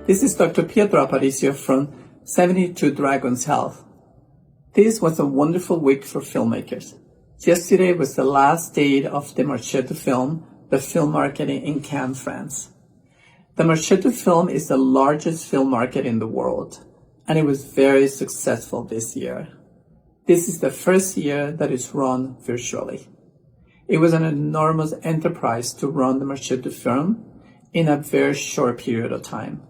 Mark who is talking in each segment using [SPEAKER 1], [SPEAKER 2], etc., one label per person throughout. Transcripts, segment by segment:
[SPEAKER 1] This is Dr. Pietro Aparicio from 72 Dragons Health. This was a wonderful week for filmmakers. Yesterday was the last day of the Marche Du Film, the film market in Cannes, France. The Marche Du Film is the largest film market in the world, and it was very successful this year. This is the first year that it's run virtually. It was an enormous enterprise to run the Marche Du Film in a very short period of time.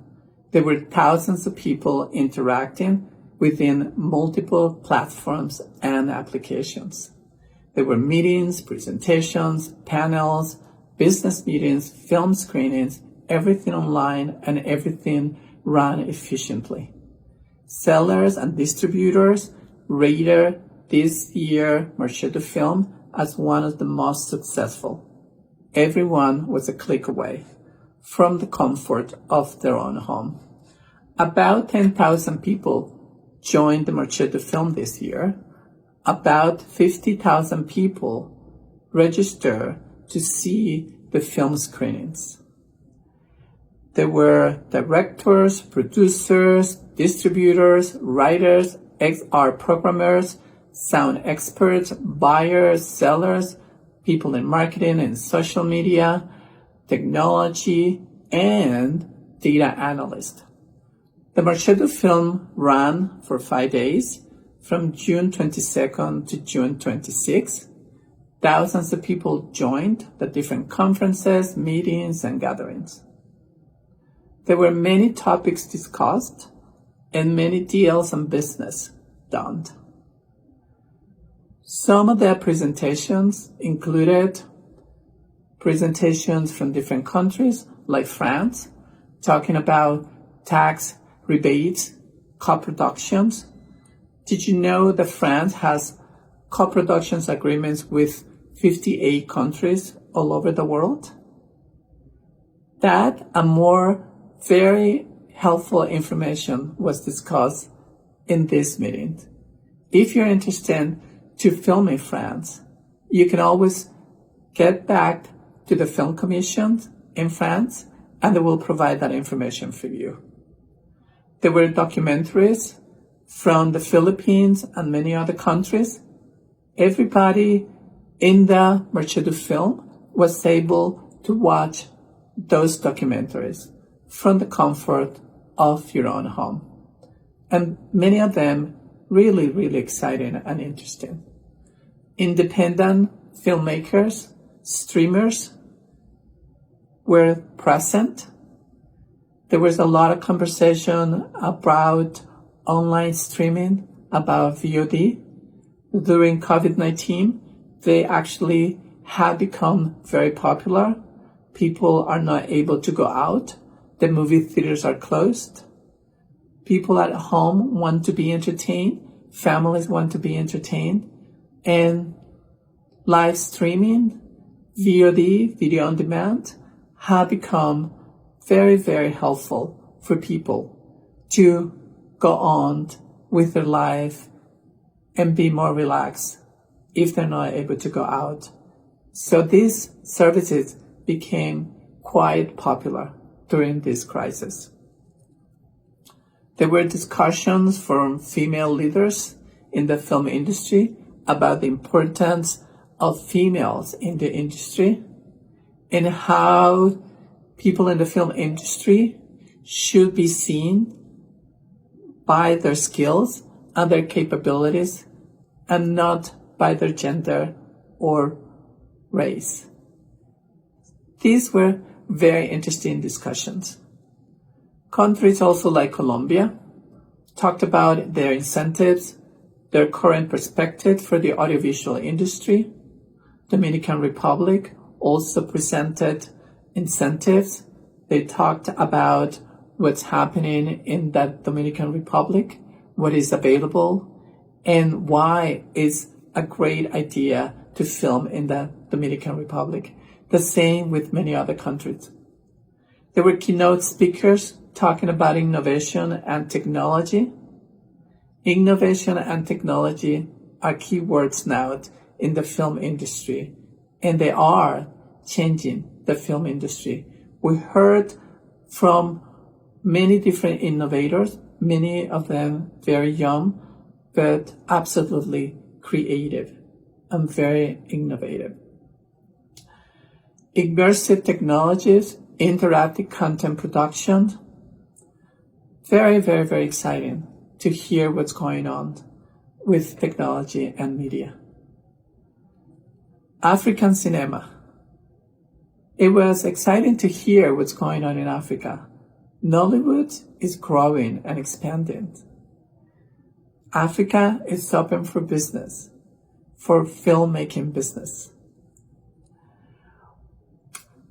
[SPEAKER 1] There were thousands of people interacting within multiple platforms and applications. There were meetings, presentations, panels, business meetings, film screenings, everything online and everything run efficiently. Sellers and distributors rated this year Marche Du Film as one of the most successful. Everyone was a click away from the comfort of their own home. About 10,000 people joined the Marche Du Film this year. About 50,000 people registered to see the film screenings. There were directors, producers, distributors, writers, XR programmers, sound experts, buyers, sellers, people in marketing and social media, technology, and data analysts. The Marche Du Film ran for 5 days, from June 22nd to June 26th. Thousands of people joined the different conferences, meetings, and gatherings. There were many topics discussed and many deals and business done. Some of their presentations included presentations from different countries, like France, talking about tax rebates, co-productions. Did you know that France has co-productions agreements with 58 countries all over the world? That and more very helpful information was discussed in this meeting. If you're interested to film in France, you can always get back to the film commission in France and they will provide that information for you. There were documentaries from the Philippines and many other countries. Everybody in the Marche Du Film was able to watch those documentaries from the comfort of your own home. And many of them really, really exciting and interesting. Independent filmmakers, streamers were present. There was a lot of conversation about online streaming, about VOD. During COVID-19, they actually have become very popular. People are not able to go out. The movie theaters are closed. People at home want to be entertained. Families want to be entertained. And live streaming, VOD, video on demand, have become very, very helpful for people to go on with their life and be more relaxed if they're not able to go out. So these services became quite popular during this crisis. There were discussions from female leaders in the film industry about the importance of females in the industry and how people in the film industry should be seen by their skills and their capabilities and not by their gender or race. These were very interesting discussions. Countries also like Colombia talked about their incentives, their current perspective for the audiovisual industry. Dominican Republic also presented incentives. They talked about what's happening in that Dominican Republic, what is available, and why it's a great idea to film in the Dominican Republic. The same with many other countries. There were keynote speakers talking about innovation and technology. Innovation and technology are keywords now in the film industry, and they are changing the film industry. We heard from many different innovators, many of them very young, but absolutely creative and very innovative. Immersive technologies, interactive content production. Very, very, very exciting to hear what's going on with technology and media. African cinema. It was exciting to hear what's going on in Africa. Nollywood is growing and expanding. Africa is open for business, for filmmaking business.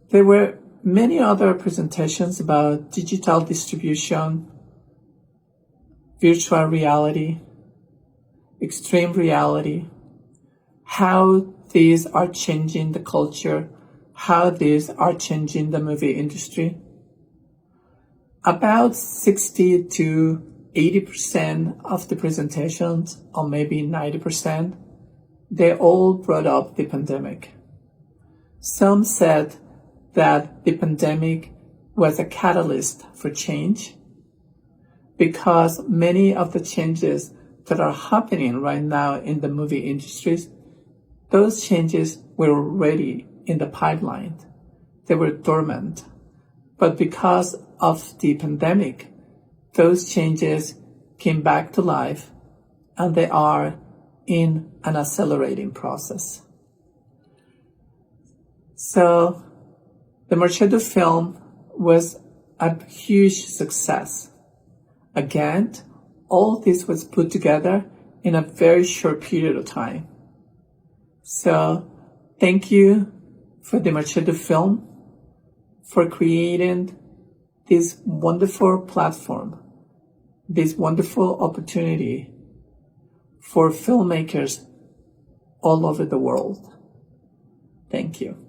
[SPEAKER 1] There were many other presentations about digital distribution, virtual reality, extreme reality, how these are changing the culture, how these are changing the movie industry. About 60 to 80% of the presentations, or maybe 90%, they all brought up the pandemic. Some said that the pandemic was a catalyst for change because many of the changes that are happening right now in the movie industries, those changes were already in the pipeline. They were dormant. But because of the pandemic, those changes came back to life and they are in an accelerating process. So the Marche Du Film was a huge success. Again, all this was put together in a very short period of time. So thank you for the Marche Du Film for creating this wonderful platform, this wonderful opportunity for filmmakers all over the world. Thank you.